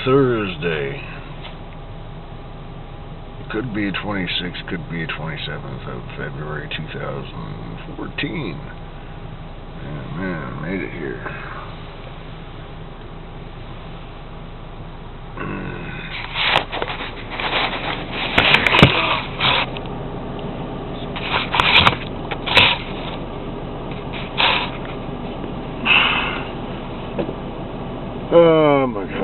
Thursday. Could be a 26th, could be a 27th of February 2014. Yeah, man, made it here. Oh my God.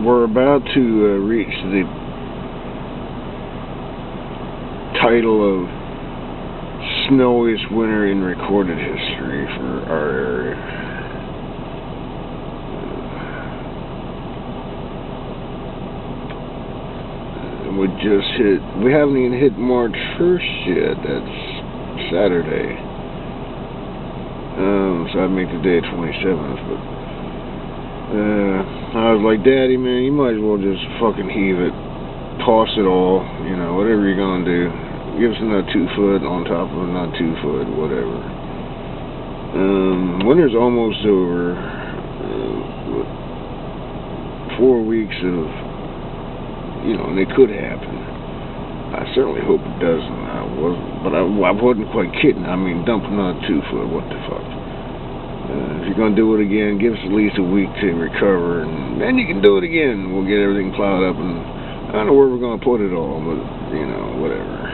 We're about to reach the title of snowiest winter in recorded history for our area. We haven't even hit March 1st yet. That's Saturday. So I'd make the day 27th, but I was like, Daddy, man, you might as well just fucking heave it, toss it all, whatever you're gonna do. Give us another 2 foot on top of another 2 foot, whatever. Winter's almost over. 4 weeks of, and it could happen. I certainly hope it doesn't. I wasn't quite kidding. I mean, dump another 2 foot. What the fuck? If you're gonna do it again, give us at least a week to recover, and then you can do it again. We'll get everything plowed up, and I don't know where we're gonna put it all, but whatever.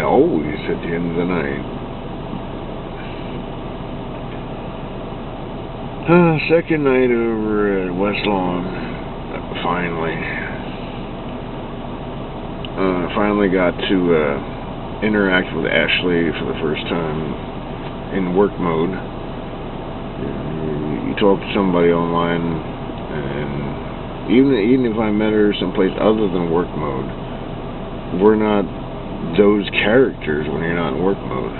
Always at the end of the night. Second night over at West Lawn. Finally got to interact with Ashley for the first time in work mode. You talk to somebody online, and even if I met her someplace other than work mode, we're not those characters when you're not in work mode.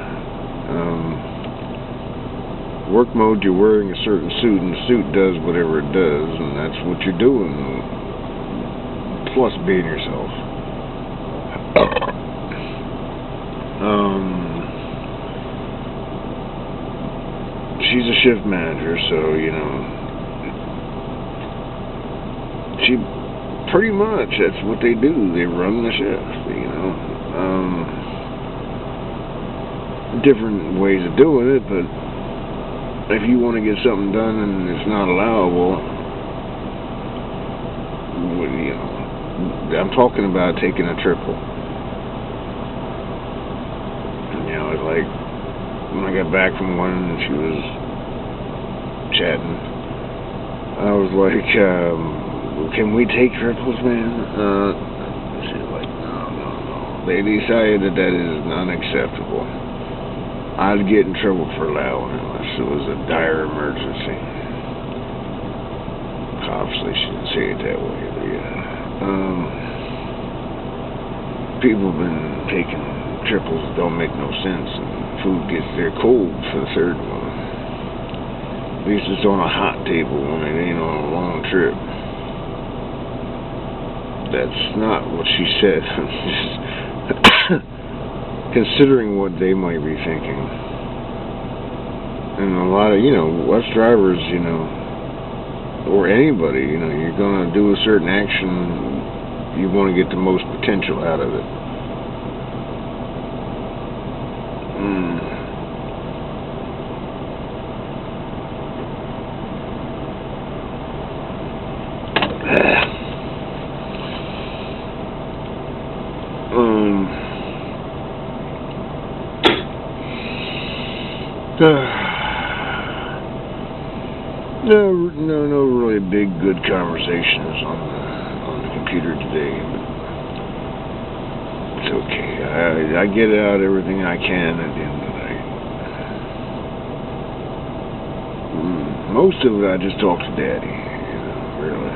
Work mode, you're wearing a certain suit, and the suit does whatever it does, and that's what you're doing, plus being yourself. She's a shift manager, so, she pretty much, that's what they do. They run the shift, different ways of doing it, but if you want to get something done and it's not allowable, I'm talking about taking a triple. It's like when I got back from one and she was chatting, I was like, can we take triples, man? She's like, no. They decided that is unacceptable. I'd get in trouble for allowing it unless it was a dire emergency. Obviously, she didn't say it that way, but yeah. People have been taking triples that don't make no sense, and food gets there cold for the third one. At least it's on a hot table when it ain't on a long trip. That's not what she said. Considering what they might be thinking. And a lot of, us drivers, or anybody, you're going to do a certain action, you want to get the most potential out of it. No really big good conversations on the computer today, but it's okay. I get out everything I can at the end of the night. Most of it I just talk to Daddy, really.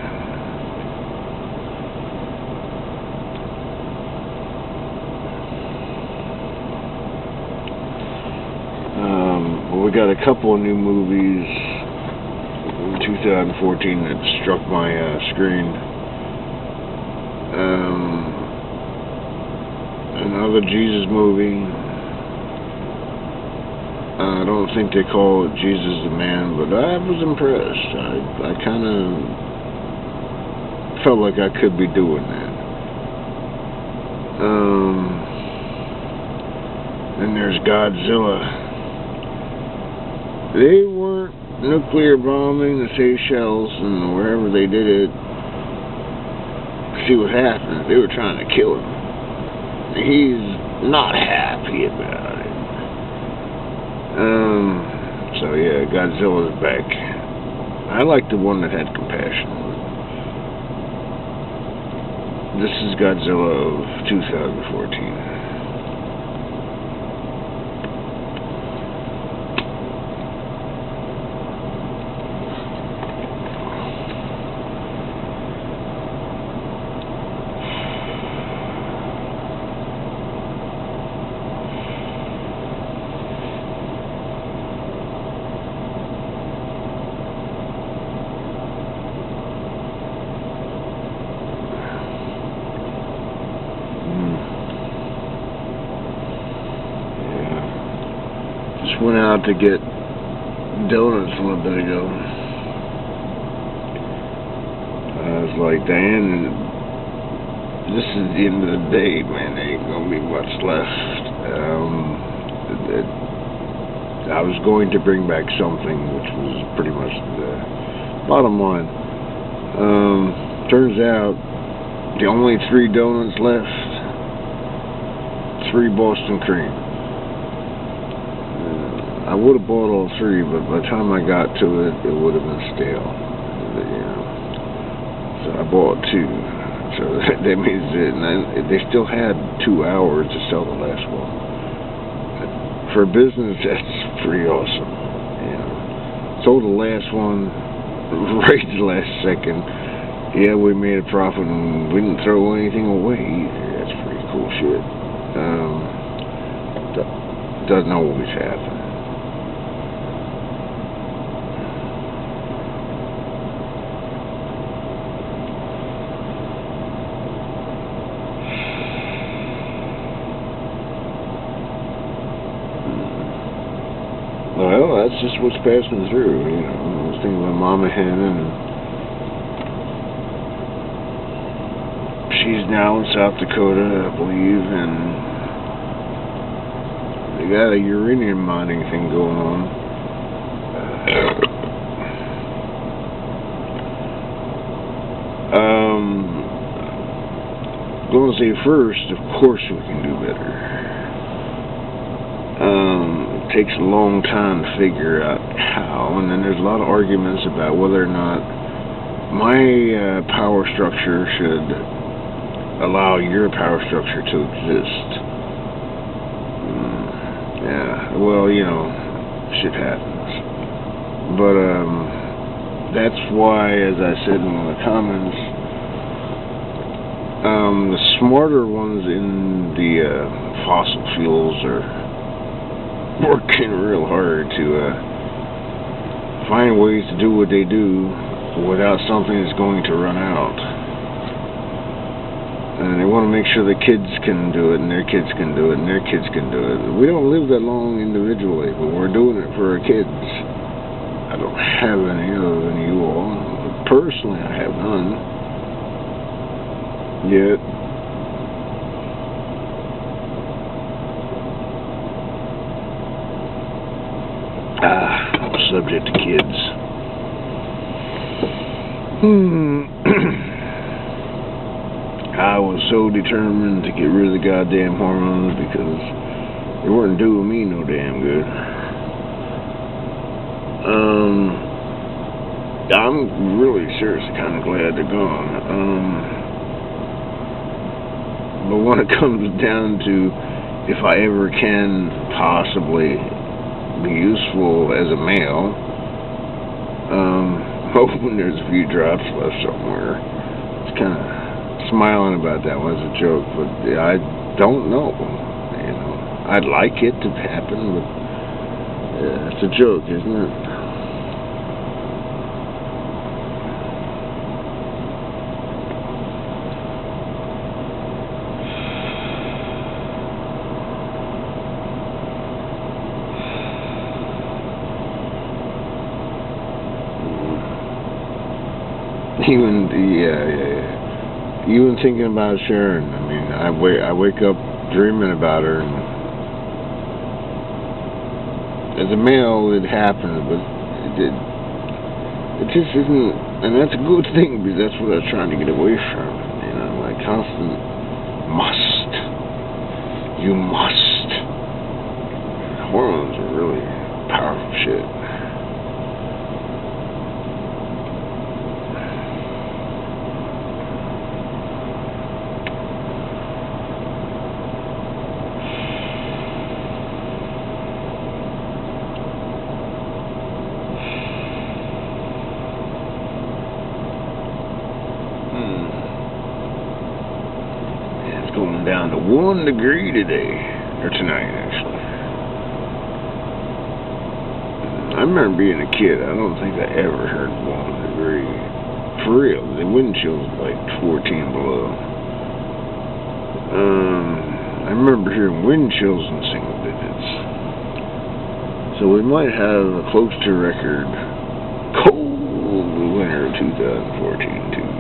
Well, we got a couple of new movies in 2014 that struck my screen. Another Jesus movie. I don't think they call it Jesus the Man, but I was impressed. I kind of felt like I could be doing that. Then there's Godzilla. They weren't nuclear bombing the Seychelles and wherever they did it. See what happened. They were trying to kill him. He's not happy about it. So yeah, Godzilla's back. I like the one that had compassion. This is Godzilla of 2014. Went out to get donuts a little bit ago. I was like, Diane, this is the end of the day, man. There ain't gonna be much left. I was going to bring back something, which was pretty much the bottom line. Turns out the only 3 donuts left, 3 Boston cream. I would have bought all 3, but by the time I got to it, it would have been stale. So I bought 2. So that means that they still had 2 hours to sell the last one. For business, that's pretty awesome. Sold the last one right the last second. Yeah, we made a profit and we didn't throw anything away either. That's pretty cool shit. Doesn't always happen. Well, that's just what's passing through, I was thinking about Mama Hen, and she's now in South Dakota, I believe, and they got a uranium mining thing going on. Going to say first, of course we can do better. It takes a long time to figure out how, and then there's a lot of arguments about whether or not my power structure should allow your power structure to exist. Yeah, well, shit happens. But that's why, as I said in one of the comments, the smarter ones in the fossil fuels are working real hard to find ways to do what they do without something that's going to run out. And they want to make sure the kids can do it, and their kids can do it, and their kids can do it. We don't live that long individually, but we're doing it for our kids. I don't have any other than you all. Personally, I have none. Yet. Subject to kids. I was so determined to get rid of the goddamn hormones because they weren't doing me no damn good. I'm really seriously kind of glad they're gone. But when it comes down to if I ever can possibly be useful as a male, hoping there's a few drops left somewhere. It's kind of smiling about that one as a joke, but I don't know. I'd like it to happen, but Yeah, it's a joke, isn't it? Even thinking about Sharon. I mean, I wake up dreaming about her, and as a male, it happens, but it just isn't, and that's a good thing because that's what I was trying to get away from. You know, like constant must. You must. Hormones are really powerful shit. Going down to 1 degree today, or tonight actually. I remember being a kid, I don't think I ever heard 1 degree. For real, the wind chills like 14 below. I remember hearing wind chills in single digits. So we might have a close to record cold winter of 2014 too.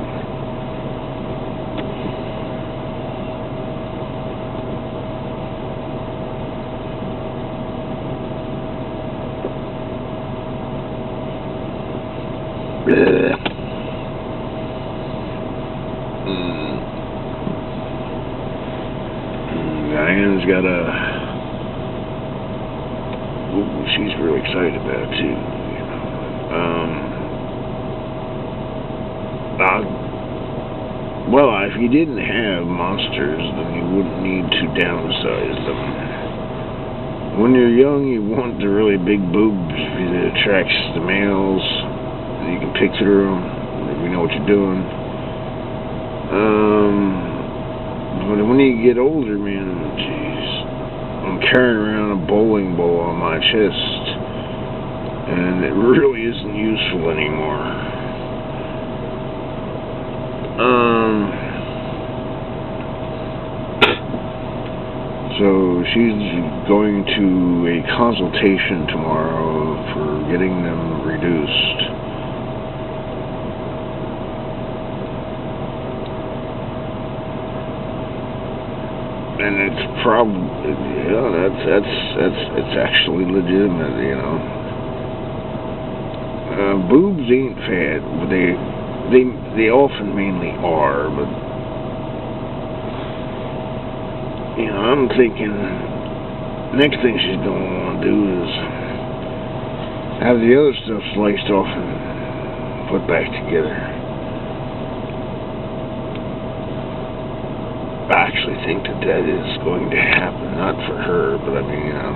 Diane's got she's really excited about it too, you know. Well, if you didn't have monsters, then you wouldn't need to downsize them. When you're young, you want the really big boobs because it attracts the males. You can pick through them if you know what you're doing. But when you get older, man, jeez, I'm carrying around a bowling ball on my chest, and it really isn't useful anymore. So she's going to a consultation tomorrow for getting them reduced. And it's probably, it's actually legitimate, you know. Boobs ain't fat, but they often mainly are, but you know, I'm thinking next thing she's gonna want to do is have the other stuff sliced off and put back together. I actually think that is going to happen, not for her, but I mean, you know,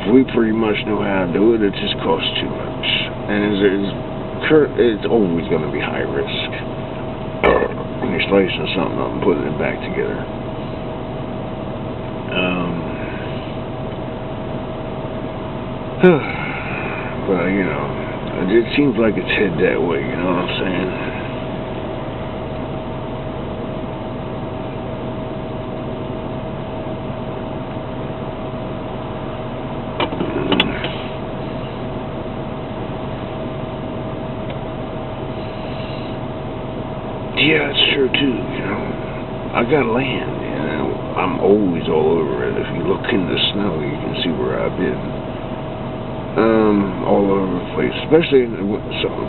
if we pretty much know how to do it, it just costs too much, and it's always going to be high risk when you're slicing something up and putting it back together. But you know, it seems like it's head that way. You know what I'm saying? Yeah, it's true too, you know. I got land, you know. I'm always all over it. If you look in the snow, you can see where I've been. All over the place, especially in the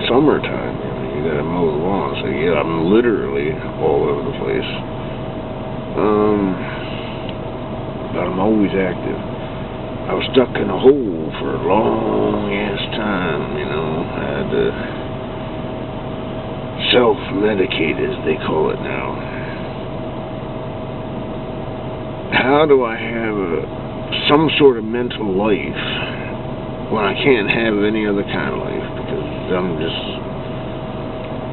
summertime. You know, you gotta mow the lawn, so yeah, I'm literally all over the place. But I'm always active. I was stuck in a hole for a long ass time, you know. I had to self-medicate, as they call it now. How do I have some sort of mental life when I can't have any other kind of life? Because I'm just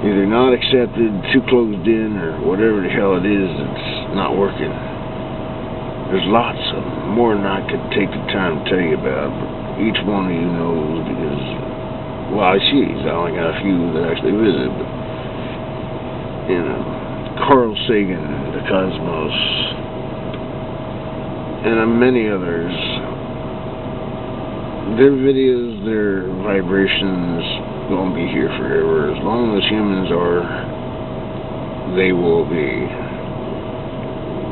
either not accepted, too closed in, or whatever the hell it is, it's not working. There's lots of them, more than I could take the time to tell you about, but each one of you knows because, well, I only got a few that actually visit, but, you know, Carl Sagan, the Cosmos, and many others. Their videos, their vibrations, gonna be here forever. As long as humans are, they will be.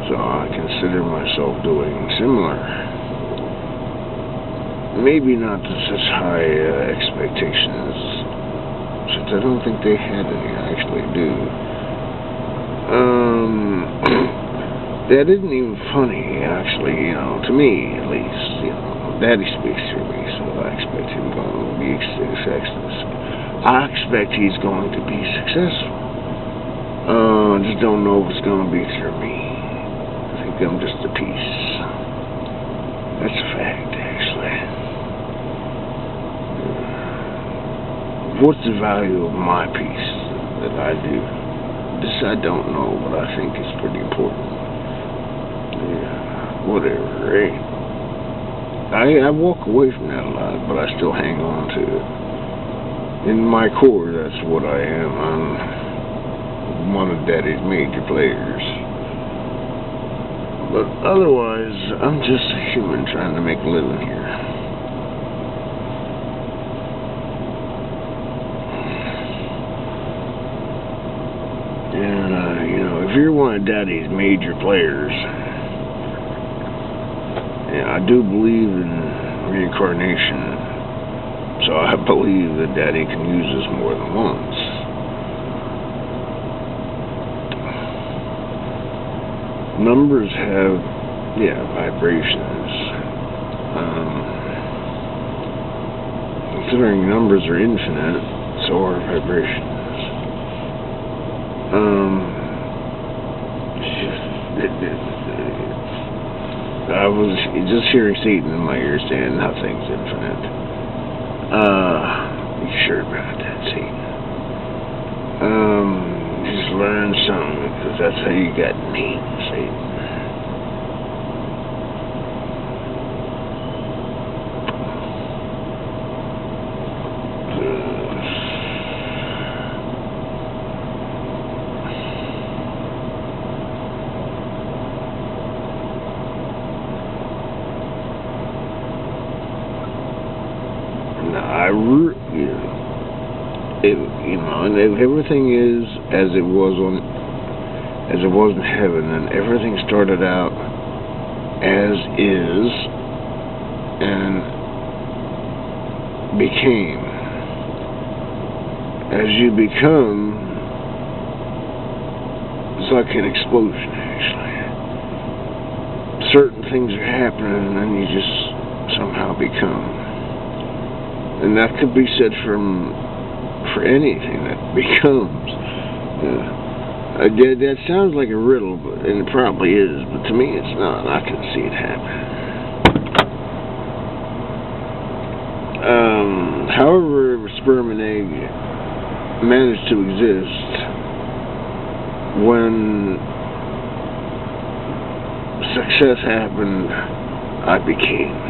So I consider myself doing similar. Maybe not to such high expectations, since I don't think they had any. I actually do. That isn't even funny, actually, you know, to me at least. You know, Daddy speaks through me, so I expect him to be successful. I expect he's going to be successful. I just don't know if it's going to be through me. I think I'm just a piece. That's a fact, actually. What's the value of my piece that I do? This I don't know, but I think it's pretty important. Yeah, whatever, right? I walk away from that a lot, but I still hang on to it. In my core, that's what I am. I'm one of Daddy's major players. But otherwise, I'm just a human trying to make a living here. And, you know, if you're one of Daddy's major players, and I do believe in reincarnation, so I believe that Daddy can use us more than once. Numbers have, vibrations. Considering numbers are infinite, so are vibrations. I was just hearing Satan in my ear saying nothing's infinite. You sure about that, Satan? Just learn something, because that's how you got named, Satan. And everything is as it was in heaven, and everything started out as is and became. As you become, it's like an explosion, actually. Certain things are happening, and then you just somehow become. And that could be said for anything that becomes. That sounds like a riddle, and it probably is, but to me it's not. I can see it happening. However, sperm and egg managed to exist when success happened, I became.